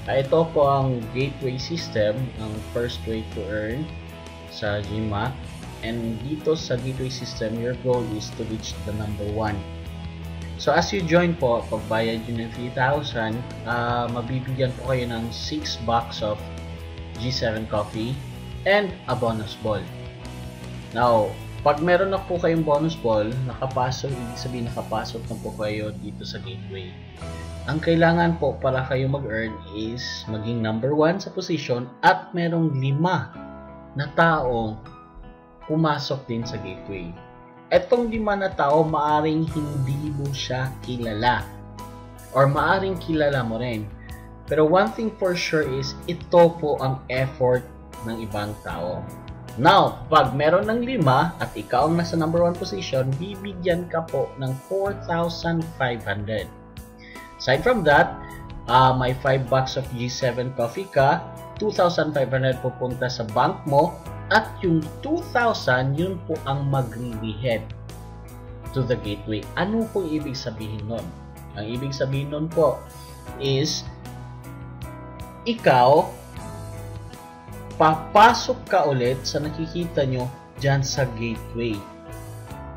Ito po ang gateway system, ang first way to earn sa GMAT. And dito sa gateway system, your goal is to reach the number 1. So as you join po, pagbayad nyo ng 3,000, mabibigyan po kayo ng 6 box of G7 coffee and a bonus ball. Now, pag meron na po kayong bonus ball, nakapasok, ibig sabihin nakapasok na po kayo dito sa gateway. Ang kailangan po para kayo mag-earn is maging number 1 sa position at merong 5 na taong pumasok din sa gateway. Etong 5 na tao, maaring hindi mo siya kilala or maaring kilala mo rin. Pero one thing for sure is ito po ang effort ng ibang tao. Now, pag meron ng 5 at ikaw ang nasa number 1 position, bibigyan ka po ng 4,500. Aside from that, may 5 bucks of G7 coffee ka, 2,500 pupunta sa bank mo, at yung 2,000, yun po ang magre-head to the gateway. Ano po ibig sabihin nun? Ang ibig sabihin nun po is, ikaw, papasok ka ulit sa nakikita nyo dyan sa gateway.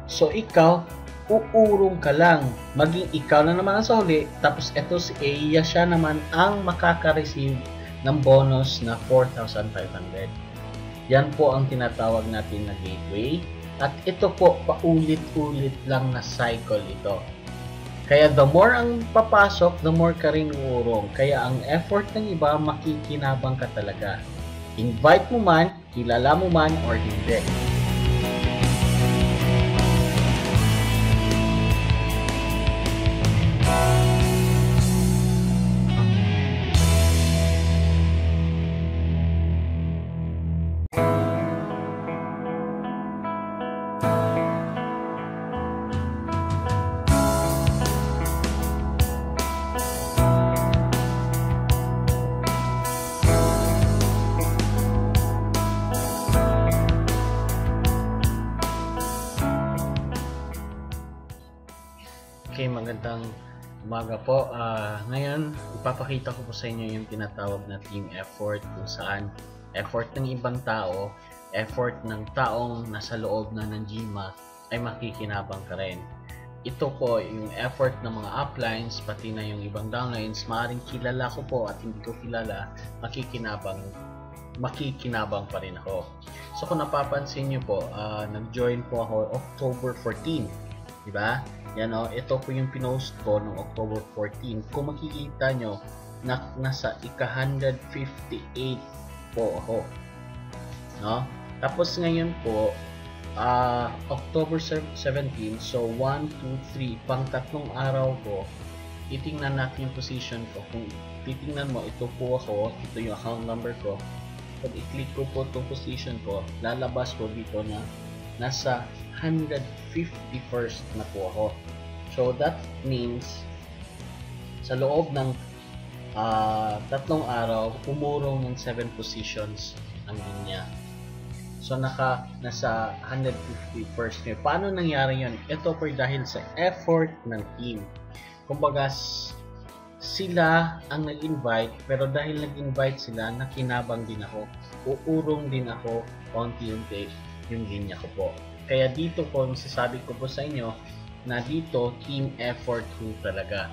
So, ikaw, uurong ka lang. Maging ikaw na naman sa huli, tapos eto si Aya, siya naman ang makaka-receive ng bonus na 4,500. Yan po ang tinatawag natin na gateway. At ito po, paulit-ulit lang na cycle ito. Kaya the more ang papasok, the more ka rin uurong. Kaya ang effort ng iba, makikinabang ka talaga. Invite mo man, kilala mo man, or hindi. Okay, magandang umaga po. Ngayon, ipapakita ko po sa inyo yung tinatawag na team effort, kung saan effort ng ibang tao, effort ng taong nasa loob na ng GMAT ay makikinabang ka rin. Ito po yung effort ng mga uplines, pati na yung ibang downlines. Maaaring kilala ko po at hindi ko kilala, makikinabang pa rin ako. So kung napapansin nyo po, nag-join po ako October 14, diba? Yan o, ito po yung pinost ko noong October 14. Kung makikita nyo, nasa ika-158 po ako. No? Tapos ngayon po, October 17, so 1, 2, 3, pang 3 araw ko, titingnan natin yung position ko. Kung titingnan mo, ito po ako, ito yung account number ko. Pag i-click ko po itong position ko, lalabas po dito na nasa 151st na po ako. So that means sa loob ng 3 araw, umurong ng 7 positions ang linya. So nasa 151st ngayon. Paano nangyari yun? Ito po dahil sa effort ng team. Kumbaga, sila ang nag-invite, pero dahil nag-invite sila, nakinabang din ako. Uurong din ako konti-unti yung linya ko po. Kaya dito po, masasabi ko po sa inyo na dito, team effort po talaga.